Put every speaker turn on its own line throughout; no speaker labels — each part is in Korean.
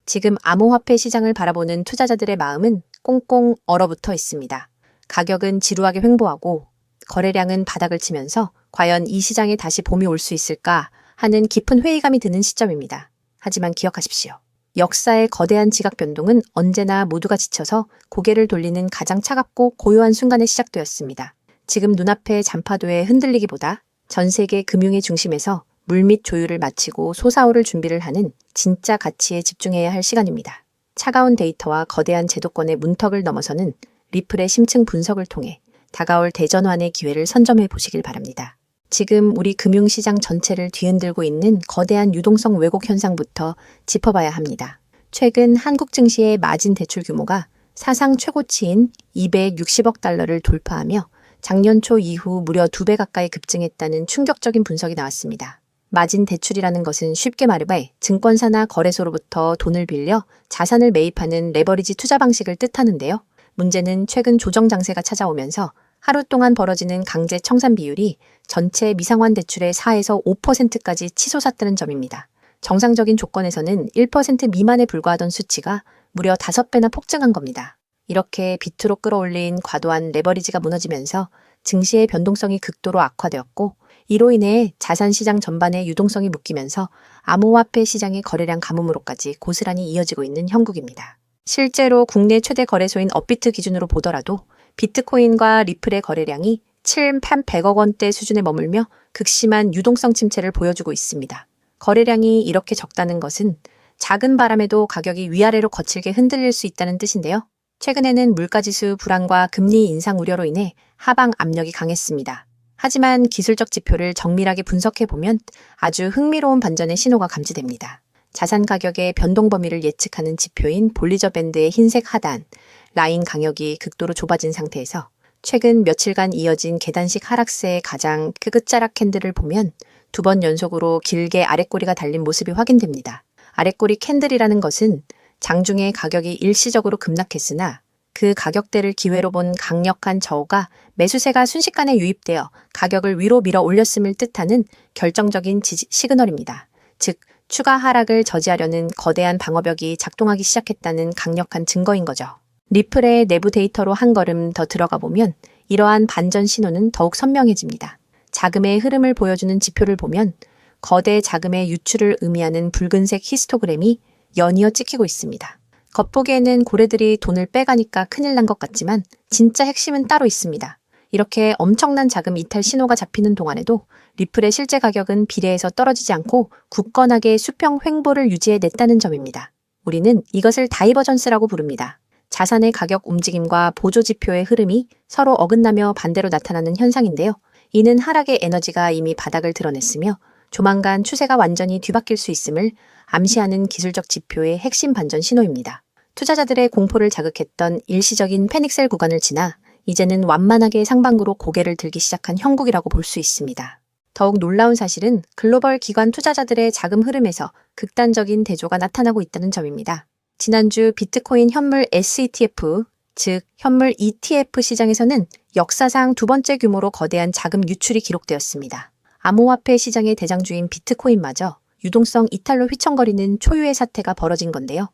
지금 암호화폐 시장을 바라보는 투자자들의 마음은 꽁꽁 얼어붙어 있습니다. 가격은 지루하게 횡보하고 거래량은 바닥을 치면서 과연 이 시장에 다시 봄이 올 수 있을까 하는 깊은 회의감이 드는 시점입니다. 하지만 기억하십시오. 역사의 거대한 지각 변동은 언제나 모두가 지쳐서 고개를 돌리는 가장 차갑고 고요한 순간에 시작되었습니다. 지금 눈앞의 잔파도에 흔들리기보다 전 세계 금융의 중심에서 물밑 조율을 마치고 솟아오를 준비를 하는 진짜 가치에 집중해야 할 시간입니다. 차가운 데이터와 거대한 제도권의 문턱을 넘어서는 리플의 심층 분석을 통해 다가올 대전환의 기회를 선점해 보시길 바랍니다. 지금 우리 금융시장 전체를 뒤흔들고 있는 거대한 유동성 왜곡 현상부터 짚어봐야 합니다. 최근 한국 증시의 마진 대출 규모가 사상 최고치인 260억 달러를 돌파하며 작년 초 이후 무려 2배 가까이 급증했다는 충격적인 분석이 나왔습니다. 마진 대출이라는 것은 쉽게 말해 증권사나 거래소로부터 돈을 빌려 자산을 매입하는 레버리지 투자 방식을 뜻하는데요. 문제는 최근 조정 장세가 찾아오면서 하루 동안 벌어지는 강제 청산 비율이 전체 미상환 대출의 4에서 5%까지 치솟았다는 점입니다. 정상적인 조건에서는 1% 미만에 불과하던 수치가 무려 5배나 폭증한 겁니다. 이렇게 비트로 끌어올린 과도한 레버리지가 무너지면서 증시의 변동성이 극도로 악화되었고 이로 인해 자산시장 전반의 유동성이 묶이면서 암호화폐 시장의 거래량 가뭄으로까지 고스란히 이어지고 있는 형국입니다. 실제로 국내 최대 거래소인 업비트 기준으로 보더라도 비트코인과 리플의 거래량이 7,100억 원대 수준에 머물며 극심한 유동성 침체를 보여주고 있습니다. 거래량이 이렇게 적다는 것은 작은 바람에도 가격이 위아래로 거칠게 흔들릴 수 있다는 뜻인데요. 최근에는 물가지수 불안과 금리 인상 우려로 인해 하방 압력이 강했습니다. 하지만 기술적 지표를 정밀하게 분석해보면 아주 흥미로운 반전의 신호가 감지됩니다. 자산 가격의 변동 범위를 예측하는 지표인 볼리저 밴드의 흰색 하단, 라인 간격이 극도로 좁아진 상태에서 최근 며칠간 이어진 계단식 하락세의 가장 끝자락 캔들을 보면 2번 연속으로 길게 아랫꼬리가 달린 모습이 확인됩니다. 아랫꼬리 캔들이라는 것은 장중에 가격이 일시적으로 급락했으나 그 가격대를 기회로 본 강력한 저우가 매수세가 순식간에 유입되어 가격을 위로 밀어 올렸음을 뜻하는 결정적인 시그널입니다. 즉, 추가 하락을 저지하려는 거대한 방어벽이 작동하기 시작했다는 강력한 증거인 거죠. 리플의 내부 데이터로 한 걸음 더 들어가 보면 이러한 반전 신호는 더욱 선명해집니다. 자금의 흐름을 보여주는 지표를 보면 거대 자금의 유출을 의미하는 붉은색 히스토그램이 연이어 찍히고 있습니다. 겉보기에는 고래들이 돈을 빼가니까 큰일 난 것 같지만 진짜 핵심은 따로 있습니다. 이렇게 엄청난 자금 이탈 신호가 잡히는 동안에도 리플의 실제 가격은 비례해서 떨어지지 않고 굳건하게 수평 횡보를 유지해냈다는 점입니다. 우리는 이것을 다이버전스라고 부릅니다. 자산의 가격 움직임과 보조 지표의 흐름이 서로 어긋나며 반대로 나타나는 현상인데요. 이는 하락의 에너지가 이미 바닥을 드러냈으며 조만간 추세가 완전히 뒤바뀔 수 있음을 암시하는 기술적 지표의 핵심 반전 신호입니다. 투자자들의 공포를 자극했던 일시적인 패닉셀 구간을 지나 이제는 완만하게 상방으로 고개를 들기 시작한 형국이라고 볼 수 있습니다. 더욱 놀라운 사실은 글로벌 기관 투자자들의 자금 흐름에서 극단적인 대조가 나타나고 있다는 점입니다. 지난주 비트코인 현물 SETF, 즉 현물 ETF 시장에서는 역사상 2번째 규모로 거대한 자금 유출이 기록되었습니다. 암호화폐 시장의 대장주인 비트코인마저 유동성 이탈로 휘청거리는 초유의 사태가 벌어진 건데요.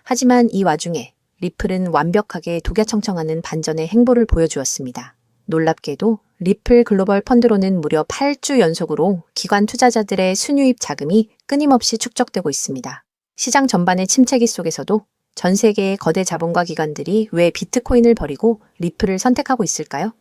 하지만 이 와중에 리플은 완벽하게 독야청청하는 반전의 행보를 보여주었습니다. 놀랍게도 리플 글로벌 펀드로는 무려 8주 연속으로 기관 투자자들의 순유입 자금이 끊임없이 축적되고 있습니다. 시장 전반의 침체기 속에서도 전 세계의 거대 자본과 기관들이 왜 비트코인을 버리고 리플을 선택하고 있을까요?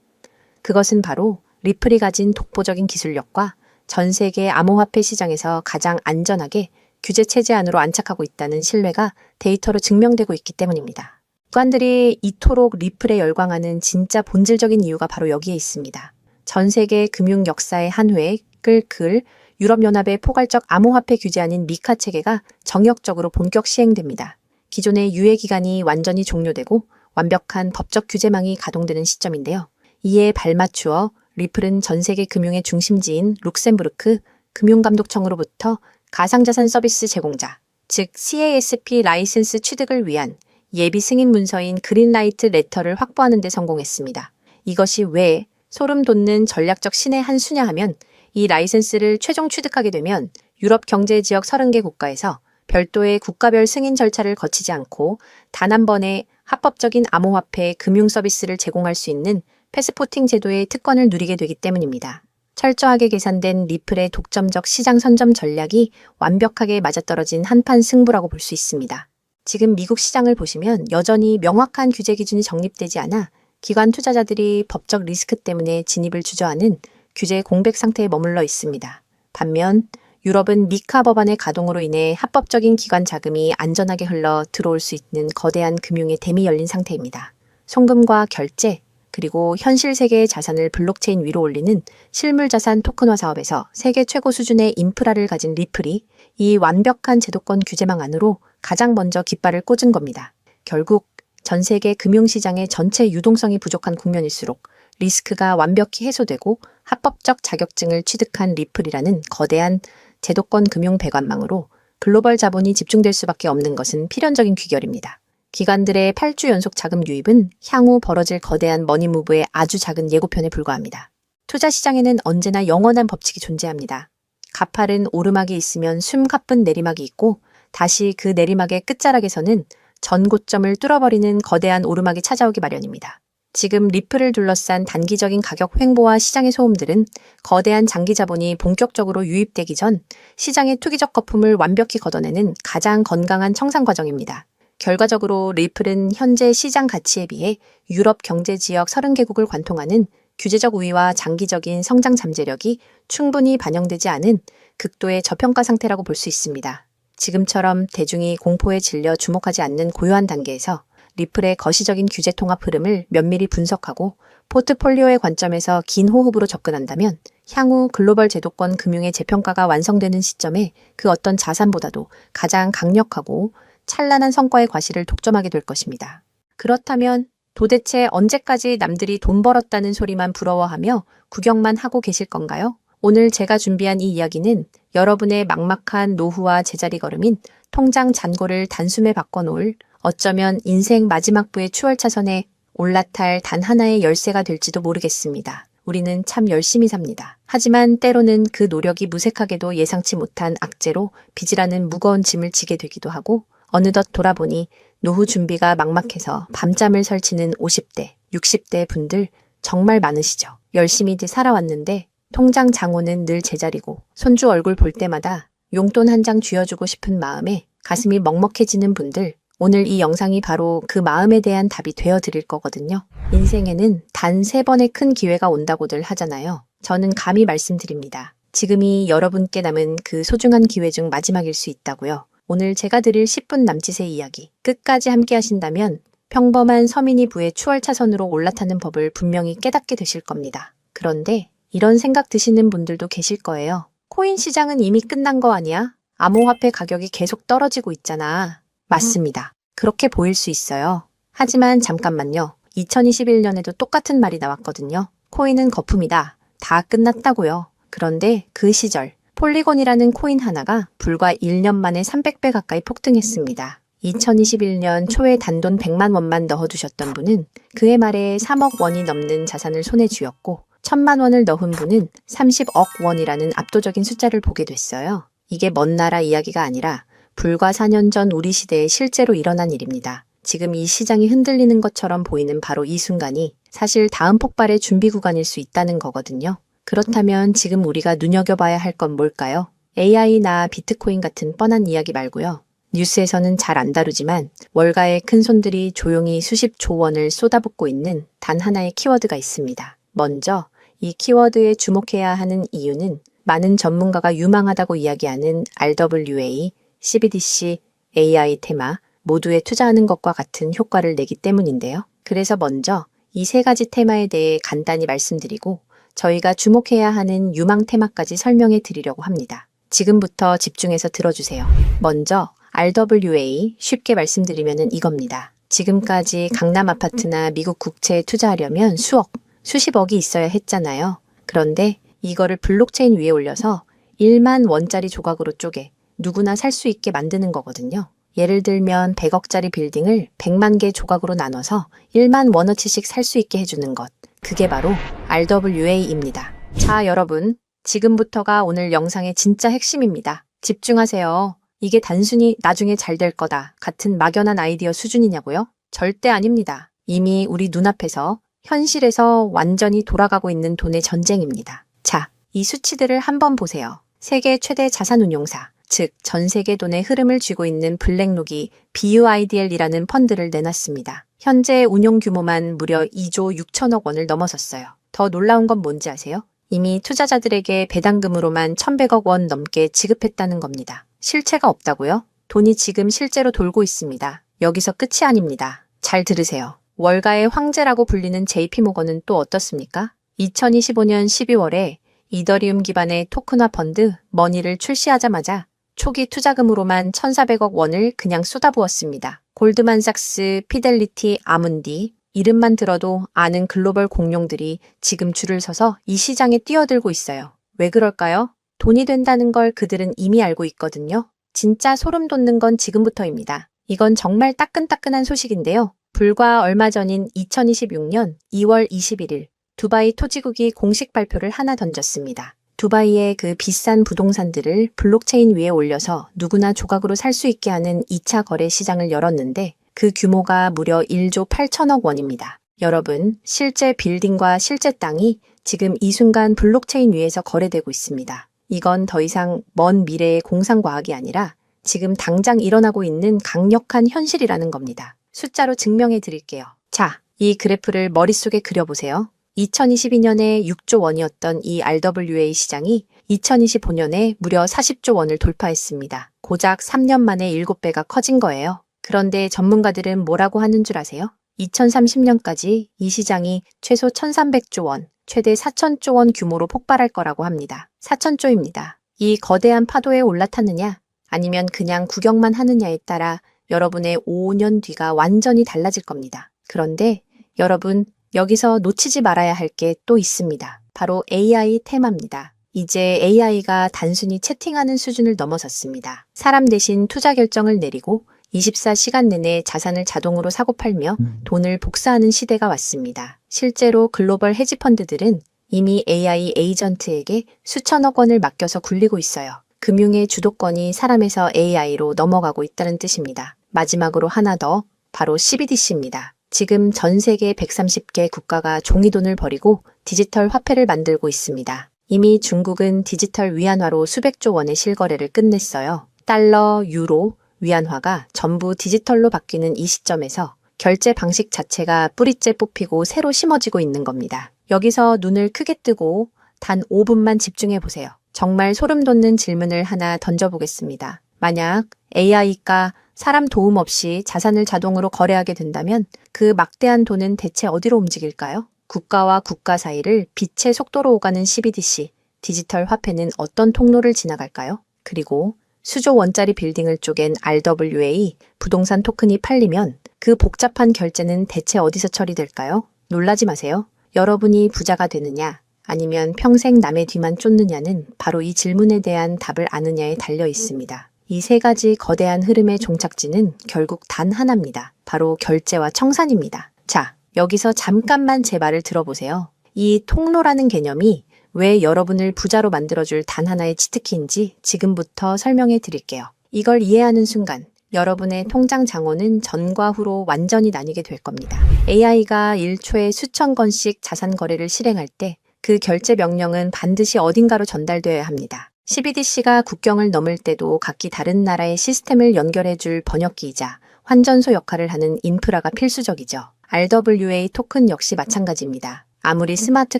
그것은 바로 리플이 가진 독보적인 기술력과 전 세계 암호화폐 시장에서 가장 안전하게 규제 체제 안으로 안착하고 있다는 신뢰가 데이터로 증명되고 있기 때문입니다. 기관들이 이토록 리플에 열광하는 진짜 본질적인 이유가 바로 여기에 있습니다. 전 세계 금융 역사의 한 획을 그을 유럽연합의 포괄적 암호화폐 규제안인 미카 체계가 정역적으로 본격 시행됩니다. 기존의 유예 기간이 완전히 종료되고 완벽한 법적 규제망이 가동되는 시점인데요. 이에 발맞추어 리플은 전 세계 금융의 중심지인 룩셈부르크 금융감독청으로부터 가상자산 서비스 제공자, 즉 CASP 라이센스 취득을 위한 예비 승인 문서인 그린라이트 레터를 확보하는 데 성공했습니다. 이것이 왜 소름 돋는 전략적 신의 한 수냐 하면 이 라이센스를 최종 취득하게 되면 유럽 경제 지역 30개 국가에서 별도의 국가별 승인 절차를 거치지 않고 단 한 번에 합법적인 암호화폐 금융 서비스를 제공할 수 있는 패스포팅 제도의 특권을 누리게 되기 때문입니다. 철저하게 계산된 리플의 독점적 시장 선점 전략이 완벽하게 맞아떨어진 한판 승부라고 볼 수 있습니다. 지금 미국 시장을 보시면 여전히 명확한 규제 기준이 정립되지 않아 기관 투자자들이 법적 리스크 때문에 진입을 주저하는 규제 공백 상태에 머물러 있습니다. 반면 유럽은 미카 법안의 가동으로 인해 합법적인 기관 자금이 안전하게 흘러 들어올 수 있는 거대한 금융의 댐이 열린 상태입니다. 송금과 결제, 그리고 현실 세계의 자산을 블록체인 위로 올리는 실물자산 토큰화 사업에서 세계 최고 수준의 인프라를 가진 리플이 이 완벽한 제도권 규제망 안으로 가장 먼저 깃발을 꽂은 겁니다. 결국 전 세계 금융시장의 전체 유동성이 부족한 국면일수록 리스크가 완벽히 해소되고 합법적 자격증을 취득한 리플이라는 거대한 제도권 금융 배관망으로 글로벌 자본이 집중될 수밖에 없는 것은 필연적인 귀결입니다. 기관들의 8주 연속 자금 유입은 향후 벌어질 거대한 머니무브의 아주 작은 예고편에 불과합니다. 투자 시장에는 언제나 영원한 법칙이 존재합니다. 가파른 오르막이 있으면 숨가쁜 내리막이 있고 다시 그 내리막의 끝자락에서는 전 고점을 뚫어버리는 거대한 오르막이 찾아오기 마련입니다. 지금 리플을 둘러싼 단기적인 가격 횡보와 시장의 소음들은 거대한 장기 자본이 본격적으로 유입되기 전 시장의 투기적 거품을 완벽히 걷어내는 가장 건강한 청산 과정입니다. 결과적으로 리플은 현재 시장 가치에 비해 유럽 경제 지역 30개국을 관통하는 규제적 우위와 장기적인 성장 잠재력이 충분히 반영되지 않은 극도의 저평가 상태라고 볼 수 있습니다. 지금처럼 대중이 공포에 질려 주목하지 않는 고요한 단계에서 리플의 거시적인 규제 통합 흐름을 면밀히 분석하고 포트폴리오의 관점에서 긴 호흡으로 접근한다면 향후 글로벌 제도권 금융의 재평가가 완성되는 시점에 그 어떤 자산보다도 가장 강력하고 찬란한 성과의 과실을 독점하게 될 것입니다. 그렇다면 도대체 언제까지 남들이 돈 벌었다는 소리만 부러워하며 구경만 하고 계실 건가요? 오늘 제가 준비한 이 이야기는 여러분의 막막한 노후와 제자리 걸음인 통장 잔고를 단숨에 바꿔놓을 어쩌면 인생 마지막 부의 추월차선에 올라탈 단 하나의 열쇠가 될지도 모르겠습니다. 우리는 참 열심히 삽니다. 하지만 때로는 그 노력이 무색하게도 예상치 못한 악재로 빚이라는 무거운 짐을 지게 되기도 하고 어느덧 돌아보니 노후 준비가 막막해서 밤잠을 설치는 50대, 60대 분들 정말 많으시죠. 열심히들 살아왔는데 통장 잔고는 늘 제자리고 손주 얼굴 볼 때마다 용돈 한 장 쥐어주고 싶은 마음에 가슴이 먹먹해지는 분들, 오늘 이 영상이 바로 그 마음에 대한 답이 되어드릴 거거든요. 인생에는 단 3번의 큰 기회가 온다고들 하잖아요. 저는 감히 말씀드립니다. 지금이 여러분께 남은 그 소중한 기회 중 마지막일 수 있다고요. 오늘 제가 드릴 10분 남짓의 이야기, 끝까지 함께 하신다면 평범한 서민이 부의 추월차선으로 올라타는 법을 분명히 깨닫게 되실 겁니다. 그런데 이런 생각 드시는 분들도 계실 거예요. 코인 시장은 이미 끝난 거 아니야? 암호화폐 가격이 계속 떨어지고 있잖아. 맞습니다. 그렇게 보일 수 있어요. 하지만 잠깐만요. 2021년에도 똑같은 말이 나왔거든요. 코인은 거품이다. 다 끝났다고요. 그런데 그 시절 폴리곤이라는 코인 하나가 불과 1년 만에 300배 가까이 폭등했습니다. 2021년 초에 단돈 100만 원만 넣어두셨던 분은 그해 말에 3억 원이 넘는 자산을 손에 쥐었고 1000만 원을 넣은 분은 30억 원이라는 압도적인 숫자를 보게 됐어요. 이게 먼 나라 이야기가 아니라 불과 4년 전 우리 시대에 실제로 일어난 일입니다. 지금 이 시장이 흔들리는 것처럼 보이는 바로 이 순간이 사실 다음 폭발의 준비 구간일 수 있다는 거거든요. 그렇다면 지금 우리가 눈여겨봐야 할 건 뭘까요? AI나 비트코인 같은 뻔한 이야기 말고요. 뉴스에서는 잘 안 다루지만 월가의 큰 손들이 조용히 수십조 원을 쏟아붓고 있는 단 하나의 키워드가 있습니다. 먼저 이 키워드에 주목해야 하는 이유는 많은 전문가가 유망하다고 이야기하는 RWA, CBDC, AI 테마 모두에 투자하는 것과 같은 효과를 내기 때문인데요. 그래서 먼저 이 3가지 테마에 대해 간단히 말씀드리고 저희가 주목해야 하는 유망 테마까지 설명해 드리려고 합니다. 지금부터 집중해서 들어주세요. 먼저 RWA 쉽게 말씀드리면 이겁니다. 지금까지 강남 아파트나 미국 국채에 투자하려면 수억, 수십억이 있어야 했잖아요. 그런데 이거를 블록체인 위에 올려서 1만 원짜리 조각으로 쪼개 누구나 살 수 있게 만드는 거거든요. 예를 들면 100억짜리 빌딩을 100만 개 조각으로 나눠서 1만 원어치씩 살 수 있게 해주는 것. 그게 바로 RWA입니다. 자, 여러분. 지금부터가 오늘 영상의 진짜 핵심입니다. 집중하세요. 이게 단순히 나중에 잘 될 거다 같은 막연한 아이디어 수준이냐고요? 절대 아닙니다. 이미 우리 눈앞에서 현실에서 완전히 돌아가고 있는 돈의 전쟁입니다. 자, 이 수치들을 한번 보세요. 세계 최대 자산운용사, 즉 전 세계 돈의 흐름을 쥐고 있는 블랙록이 BUIDL이라는 펀드를 내놨습니다. 현재 운용 규모만 무려 2조 6천억 원을 넘어섰어요. 더 놀라운 건 뭔지 아세요? 이미 투자자들에게 배당금으로만 1,100억 원 넘게 지급했다는 겁니다. 실체가 없다고요? 돈이 지금 실제로 돌고 있습니다. 여기서 끝이 아닙니다. 잘 들으세요. 월가의 황제라고 불리는 JP모건은 또 어떻습니까? 2025년 12월에 이더리움 기반의 토큰화 펀드 머니를 출시하자마자 초기 투자금으로만 1,400억 원을 그냥 쏟아부었습니다. 골드만삭스, 피델리티, 아문디, 이름만 들어도 아는 글로벌 공룡들이 지금 줄을 서서 이 시장에 뛰어들고 있어요. 왜 그럴까요? 돈이 된다는 걸 그들은 이미 알고 있거든요. 진짜 소름 돋는 건 지금부터입니다. 이건 정말 따끈따끈한 소식인데요. 불과 얼마 전인 2026년 2월 21일 두바이 토지국이 공식 발표를 하나 던졌습니다. 두바이의 그 비싼 부동산들을 블록체인 위에 올려서 누구나 조각으로 살 수 있게 하는 2차 거래 시장을 열었는데 그 규모가 무려 1조 8천억 원입니다. 여러분, 실제 빌딩과 실제 땅이 지금 이 순간 블록체인 위에서 거래되고 있습니다. 이건 더 이상 먼 미래의 공상과학이 아니라 지금 당장 일어나고 있는 강력한 현실이라는 겁니다. 숫자로 증명해 드릴게요. 자, 이 그래프를 머릿속에 그려보세요. 2022년에 6조 원이었던 이 RWA 시장이 2025년에 무려 40조 원을 돌파했습니다. 고작 3년 만에 7배가 커진 거예요. 그런데 전문가들은 뭐라고 하는 줄 아세요? 2030년까지 이 시장이 최소 1,300조 원, 최대 4,000조 원 규모로 폭발할 거라고 합니다. 4,000조입니다. 이 거대한 파도에 올라탔느냐, 아니면 그냥 구경만 하느냐에 따라 여러분의 5년 뒤가 완전히 달라질 겁니다. 그런데 여러분, 여기서 놓치지 말아야 할 게 또 있습니다. 바로 AI 테마입니다. 이제 AI가 단순히 채팅하는 수준을 넘어섰습니다. 사람 대신 투자 결정을 내리고 24시간 내내 자산을 자동으로 사고 팔며 돈을 복사하는 시대가 왔습니다. 실제로 글로벌 헤지펀드들은 이미 AI 에이전트에게 수천억 원을 맡겨서 굴리고 있어요. 금융의 주도권이 사람에서 AI로 넘어가고 있다는 뜻입니다. 마지막으로 하나 더, 바로 CBDC입니다. 지금 전 세계 130개 국가가 종이돈을 버리고 디지털 화폐를 만들고 있습니다. 이미 중국은 디지털 위안화로 수백조 원의 실거래를 끝냈어요. 달러, 유로, 위안화가 전부 디지털로 바뀌는 이 시점에서 결제 방식 자체가 뿌리째 뽑히고 새로 심어지고 있는 겁니다. 여기서 눈을 크게 뜨고 단 5분만 집중해 보세요. 정말 소름 돋는 질문을 하나 던져보겠습니다. 만약 AI가 사람 도움 없이 자산을 자동으로 거래하게 된다면 그 막대한 돈은 대체 어디로 움직일까요? 국가와 국가 사이를 빛의 속도로 오가는 CBDC, 디지털 화폐는 어떤 통로를 지나갈까요? 그리고 수조 원짜리 빌딩을 쪼갠 RWA, 부동산 토큰이 팔리면 그 복잡한 결제는 대체 어디서 처리될까요? 놀라지 마세요. 여러분이 부자가 되느냐, 아니면 평생 남의 뒤만 쫓느냐는 바로 이 질문에 대한 답을 아느냐에 달려 있습니다. 이 세 가지 거대한 흐름의 종착지는 결국 단 하나입니다. 바로 결제와 청산입니다. 자, 여기서 잠깐만 제 말을 들어보세요. 이 통로라는 개념이 왜 여러분을 부자로 만들어줄 단 하나의 치트키인지 지금부터 설명해 드릴게요. 이걸 이해하는 순간 여러분의 통장 잔고는 전과 후로 완전히 나뉘게 될 겁니다. AI가 1초에 수천 건씩 자산 거래를 실행할 때 그 결제 명령은 반드시 어딘가로 전달되어야 합니다. CBDC가 국경을 넘을 때도 각기 다른 나라의 시스템을 연결해줄 번역기이자 환전소 역할을 하는 인프라가 필수적이죠. RWA 토큰 역시 마찬가지입니다. 아무리 스마트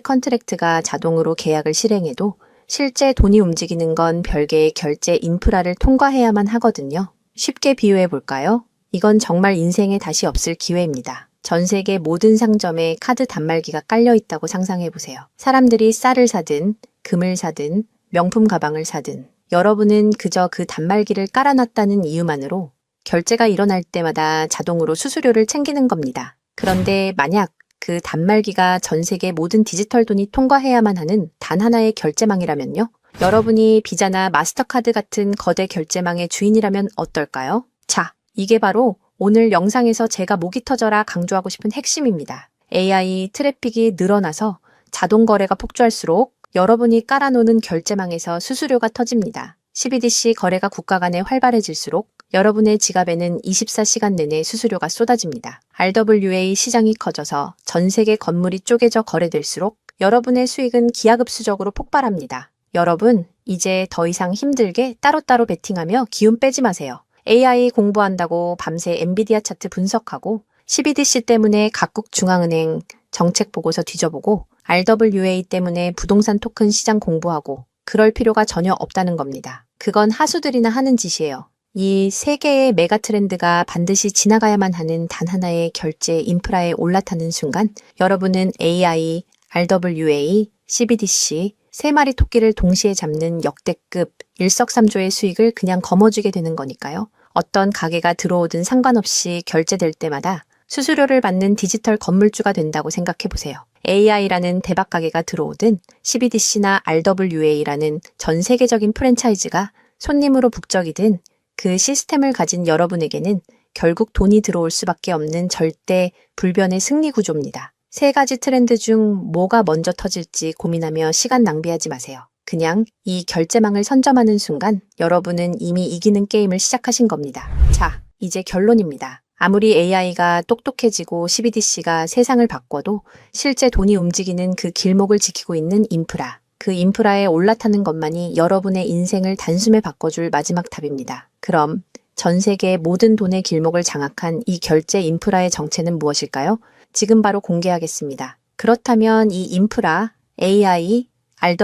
컨트랙트가 자동으로 계약을 실행해도 실제 돈이 움직이는 건 별개의 결제 인프라를 통과해야만 하거든요. 쉽게 비유해 볼까요? 이건 정말 인생에 다시 없을 기회입니다. 전 세계 모든 상점에 카드 단말기가 깔려 있다고 상상해 보세요. 사람들이 쌀을 사든, 금을 사든, 명품 가방을 사든, 여러분은 그저 그 단말기를 깔아놨다는 이유만으로 결제가 일어날 때마다 자동으로 수수료를 챙기는 겁니다. 그런데 만약 그 단말기가 전 세계 모든 디지털 돈이 통과해야만 하는 단 하나의 결제망이라면요? 여러분이 비자나 마스터카드 같은 거대 결제망의 주인이라면 어떨까요? 자, 이게 바로 오늘 영상에서 제가 목이 터져라 강조하고 싶은 핵심입니다. AI 트래픽이 늘어나서 자동 거래가 폭주할수록 여러분이 깔아놓는 결제망에서 수수료가 터집니다. CBDC 거래가 국가 간에 활발해질수록 여러분의 지갑에는 24시간 내내 수수료가 쏟아집니다. RWA 시장이 커져서 전 세계 건물이 쪼개져 거래될수록 여러분의 수익은 기하급수적으로 폭발합니다. 여러분, 이제 더 이상 힘들게 따로따로 베팅하며 기운 빼지 마세요. AI 공부한다고 밤새 엔비디아 차트 분석하고 CBDC 때문에 각국 중앙은행 정책 보고서 뒤져보고 RWA 때문에 부동산 토큰 시장 공부하고 그럴 필요가 전혀 없다는 겁니다. 그건 하수들이나 하는 짓이에요. 이 세 개의 메가 트렌드가 반드시 지나가야만 하는 단 하나의 결제 인프라에 올라타는 순간 여러분은 AI, RWA, CBDC 세 마리 토끼를 동시에 잡는 역대급 일석삼조의 수익을 그냥 거머쥐게 되는 거니까요. 어떤 가게가 들어오든 상관없이 결제될 때마다 수수료를 받는 디지털 건물주가 된다고 생각해 보세요. AI라는 대박 가게가 들어오든 CBDC나 RWA라는 전 세계적인 프랜차이즈가 손님으로 북적이든 그 시스템을 가진 여러분에게는 결국 돈이 들어올 수밖에 없는 절대 불변의 승리 구조입니다. 세 가지 트렌드 중 뭐가 먼저 터질지 고민하며 시간 낭비하지 마세요. 그냥 이 결제망을 선점하는 순간 여러분은 이미 이기는 게임을 시작하신 겁니다. 자, 이제 결론입니다. 아무리 AI가 똑똑해지고 CBDC가 세상을 바꿔도 실제 돈이 움직이는 그 길목을 지키고 있는 인프라. 그 인프라에 올라타는 것만이 여러분의 인생을 단숨에 바꿔줄 마지막 탑입니다. 그럼 전 세계의 모든 돈의 길목을 장악한 이 결제 인프라의 정체는 무엇일까요? 지금 바로 공개하겠습니다. 그렇다면 이 인프라, AI,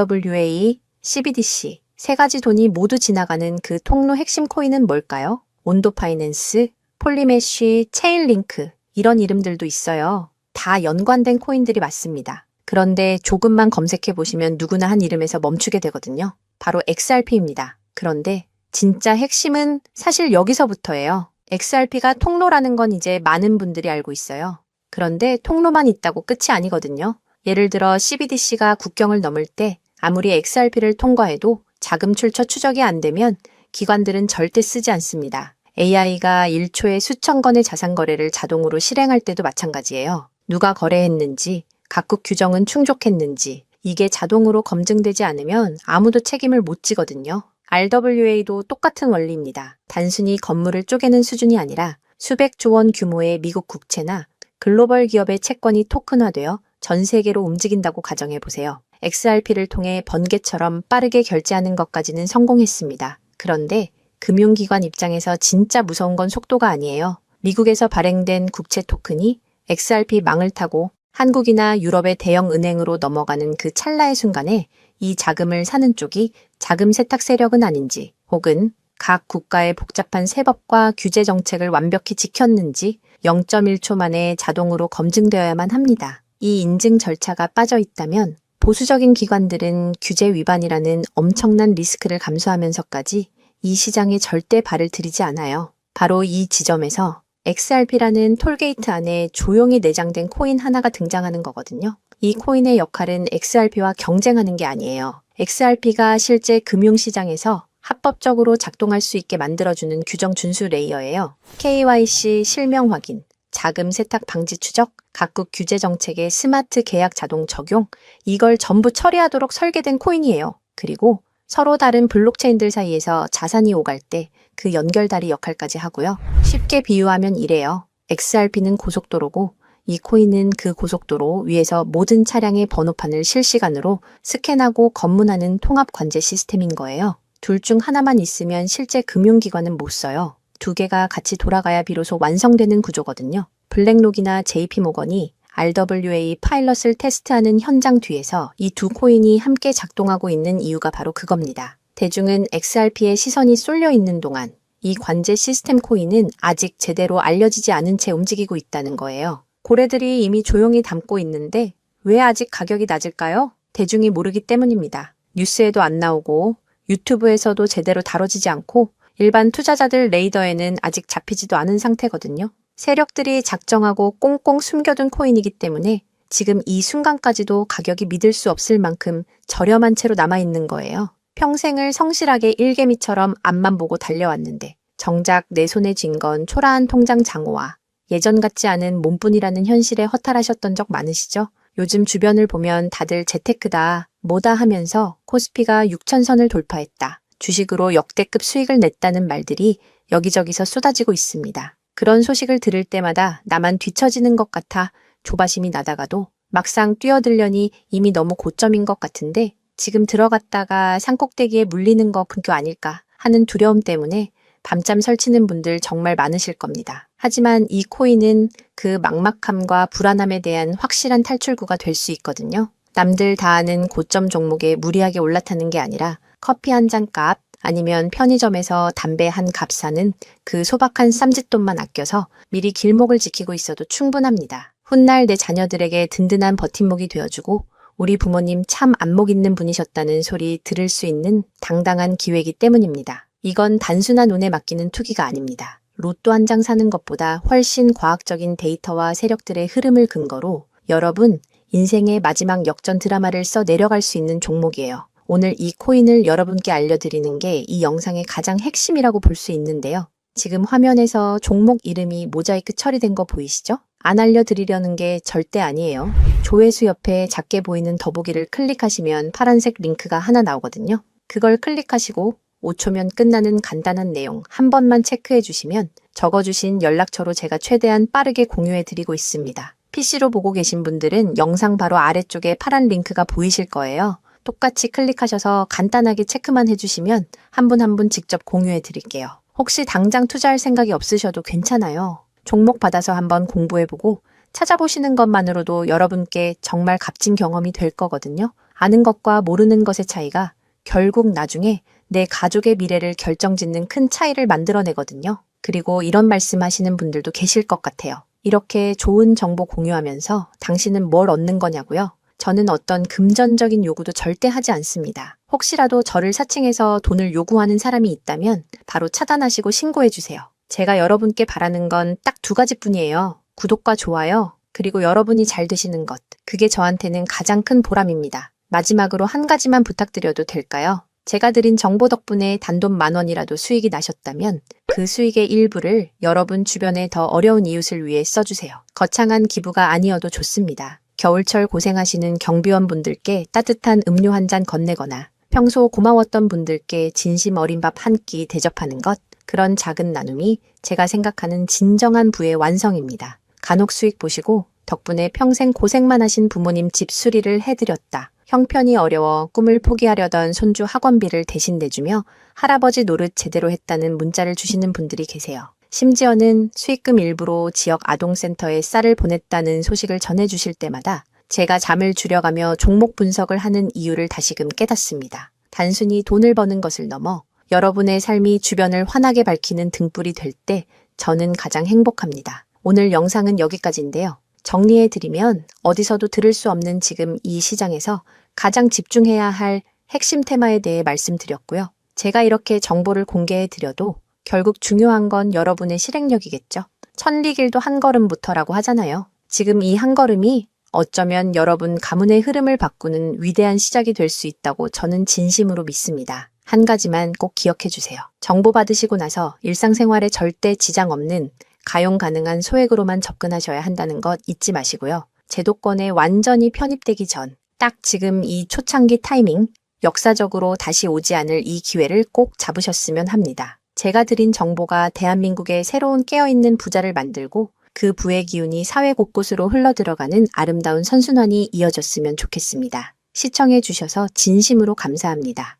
RWA, CBDC 세 가지 돈이 모두 지나가는 그 통로 핵심 코인은 뭘까요? 온도 파이낸스, 폴리메쉬, 체인링크 이런 이름들도 있어요. 다 연관된 코인들이 맞습니다. 그런데 조금만 검색해 보시면 누구나 한 이름에서 멈추게 되거든요. 바로 XRP입니다. 그런데 진짜 핵심은 사실 여기서부터예요. XRP가 통로라는 건 이제 많은 분들이 알고 있어요. 그런데 통로만 있다고 끝이 아니거든요. 예를 들어 CBDC가 국경을 넘을 때 아무리 XRP를 통과해도 자금 출처 추적이 안 되면 기관들은 절대 쓰지 않습니다. AI가 1초에 수천 건의 자산 거래를 자동으로 실행할 때도 마찬가지예요. 누가 거래했는지, 각국 규정은 충족했는지 이게 자동으로 검증되지 않으면 아무도 책임을 못 지거든요. RWA도 똑같은 원리입니다. 단순히 건물을 쪼개는 수준이 아니라 수백조 원 규모의 미국 국채나 글로벌 기업의 채권이 토큰화되어 전 세계로 움직인다고 가정해보세요. XRP를 통해 번개처럼 빠르게 결제하는 것까지는 성공했습니다. 그런데 금융기관 입장에서 진짜 무서운 건 속도가 아니에요. 미국에서 발행된 국채 토큰이 XRP 망을 타고 한국이나 유럽의 대형 은행으로 넘어가는 그 찰나의 순간에 이 자금을 사는 쪽이 자금 세탁 세력은 아닌지 혹은 각 국가의 복잡한 세법과 규제 정책을 완벽히 지켰는지 0.1초 만에 자동으로 검증되어야만 합니다. 이 인증 절차가 빠져 있다면 보수적인 기관들은 규제 위반이라는 엄청난 리스크를 감수하면서까지 이 시장에 절대 발을 들이지 않아요. 바로 이 지점에서 XRP라는 톨게이트 안에 조용히 내장된 코인 하나가 등장하는 거거든요. 이 코인의 역할은 XRP와 경쟁하는 게 아니에요. XRP가 실제 금융시장에서 합법적으로 작동할 수 있게 만들어주는 규정 준수 레이어예요. KYC 실명 확인, 자금 세탁 방지 추적, 각국 규제 정책의 스마트 계약 자동 적용, 이걸 전부 처리하도록 설계된 코인이에요. 그리고 서로 다른 블록체인들 사이에서 자산이 오갈 때 그 연결다리 역할까지 하고요. 쉽게 비유하면 이래요. XRP는 고속도로고 이 코인은 그 고속도로 위에서 모든 차량의 번호판을 실시간으로 스캔하고 검문하는 통합 관제 시스템인 거예요. 둘 중 하나만 있으면 실제 금융기관은 못 써요. 두 개가 같이 돌아가야 비로소 완성되는 구조거든요. 블랙록이나 JP모건이 RWA 파일럿을 테스트하는 현장 뒤에서 이 두 코인이 함께 작동하고 있는 이유가 바로 그겁니다. 대중은 XRP에 시선이 쏠려 있는 동안 이 관제 시스템 코인은 아직 제대로 알려지지 않은 채 움직이고 있다는 거예요. 고래들이 이미 조용히 담고 있는데 왜 아직 가격이 낮을까요? 대중이 모르기 때문입니다. 뉴스에도 안 나오고 유튜브에서도 제대로 다뤄지지 않고 일반 투자자들 레이더에는 아직 잡히지도 않은 상태거든요. 세력들이 작정하고 꽁꽁 숨겨둔 코인이기 때문에 지금 이 순간까지도 가격이 믿을 수 없을 만큼 저렴한 채로 남아있는 거예요. 평생을 성실하게 일개미처럼 앞만 보고 달려왔는데 정작 내 손에 쥔 건 초라한 통장 잔고와 예전 같지 않은 몸뿐이라는 현실에 허탈하셨던 적 많으시죠? 요즘 주변을 보면 다들 재테크다, 뭐다 하면서 코스피가 6,000선을 돌파했다, 주식으로 역대급 수익을 냈다는 말들이 여기저기서 쏟아지고 있습니다. 그런 소식을 들을 때마다 나만 뒤처지는 것 같아 조바심이 나다가도 막상 뛰어들려니 이미 너무 고점인 것 같은데 지금 들어갔다가 산꼭대기에 물리는 거 근교 아닐까 하는 두려움 때문에 밤잠 설치는 분들 정말 많으실 겁니다. 하지만 이 코인은 그 막막함과 불안함에 대한 확실한 탈출구가 될 수 있거든요. 남들 다 아는 고점 종목에 무리하게 올라타는 게 아니라 커피 한 잔 값 아니면 편의점에서 담배 한 값 사는 그 소박한 쌈짓돈만 아껴서 미리 길목을 지키고 있어도 충분합니다. 훗날 내 자녀들에게 든든한 버팀목이 되어주고 우리 부모님 참 안목 있는 분이셨다는 소리 들을 수 있는 당당한 기회이기 때문입니다. 이건 단순한 운에 맡기는 투기가 아닙니다. 로또 한 장 사는 것보다 훨씬 과학적인 데이터와 세력들의 흐름을 근거로 여러분 인생의 마지막 역전 드라마를 써 내려갈 수 있는 종목이에요. 오늘 이 코인을 여러분께 알려드리는 게 이 영상의 가장 핵심이라고 볼 수 있는데요. 지금 화면에서 종목 이름이 모자이크 처리된 거 보이시죠? 안 알려드리려는 게 절대 아니에요. 조회수 옆에 작게 보이는 더보기를 클릭하시면 파란색 링크가 하나 나오거든요. 그걸 클릭하시고 5초면 끝나는 간단한 내용 한 번만 체크해 주시면 적어주신 연락처로 제가 최대한 빠르게 공유해 드리고 있습니다. PC로 보고 계신 분들은 영상 바로 아래쪽에 파란 링크가 보이실 거예요. 똑같이 클릭하셔서 간단하게 체크만 해주시면 한 분 한 분 직접 공유해 드릴게요. 혹시 당장 투자할 생각이 없으셔도 괜찮아요. 종목 받아서 한번 공부해보고 찾아보시는 것만으로도 여러분께 정말 값진 경험이 될 거거든요. 아는 것과 모르는 것의 차이가 결국 나중에 내 가족의 미래를 결정짓는 큰 차이를 만들어내거든요. 그리고 이런 말씀 하시는 분들도 계실 것 같아요. 이렇게 좋은 정보 공유하면서 당신은 뭘 얻는 거냐고요? 저는 어떤 금전적인 요구도 절대 하지 않습니다. 혹시라도 저를 사칭해서 돈을 요구하는 사람이 있다면 바로 차단하시고 신고해 주세요. 제가 여러분께 바라는 건 딱 두 가지뿐이에요. 구독과 좋아요, 그리고 여러분이 잘 되시는 것. 그게 저한테는 가장 큰 보람입니다. 마지막으로 한 가지만 부탁드려도 될까요? 제가 드린 정보 덕분에 단돈 10,000원이라도 수익이 나셨다면 그 수익의 일부를 여러분 주변에 더 어려운 이웃을 위해 써주세요. 거창한 기부가 아니어도 좋습니다. 겨울철 고생하시는 경비원분들께 따뜻한 음료 한 잔 건네거나 평소 고마웠던 분들께 진심 어린 밥 한 끼 대접하는 것, 그런 작은 나눔이 제가 생각하는 진정한 부의 완성입니다. 간혹 수익 보시고 덕분에 평생 고생만 하신 부모님 집 수리를 해드렸다. 형편이 어려워 꿈을 포기하려던 손주 학원비를 대신 내주며 할아버지 노릇 제대로 했다는 문자를 주시는 분들이 계세요. 심지어는 수익금 일부로 지역 아동센터에 쌀을 보냈다는 소식을 전해주실 때마다 제가 잠을 줄여가며 종목 분석을 하는 이유를 다시금 깨닫습니다. 단순히 돈을 버는 것을 넘어 여러분의 삶이 주변을 환하게 밝히는 등불이 될 때 저는 가장 행복합니다. 오늘 영상은 여기까지인데요. 정리해드리면 어디서도 들을 수 없는 지금 이 시장에서 가장 집중해야 할 핵심 테마에 대해 말씀드렸고요. 제가 이렇게 정보를 공개해드려도 결국 중요한 건 여러분의 실행력이겠죠. 천리길도 한 걸음부터라고 하잖아요. 지금 이 한 걸음이 어쩌면 여러분 가문의 흐름을 바꾸는 위대한 시작이 될 수 있다고 저는 진심으로 믿습니다. 한 가지만 꼭 기억해 주세요. 정보 받으시고 나서 일상생활에 절대 지장 없는 가용 가능한 소액으로만 접근하셔야 한다는 것 잊지 마시고요. 제도권에 완전히 편입되기 전, 딱 지금 이 초창기 타이밍, 역사적으로 다시 오지 않을 이 기회를 꼭 잡으셨으면 합니다. 제가 드린 정보가 대한민국의 새로운 깨어있는 부자를 만들고 그 부의 기운이 사회 곳곳으로 흘러들어가는 아름다운 선순환이 이어졌으면 좋겠습니다. 시청해 주셔서 진심으로 감사합니다.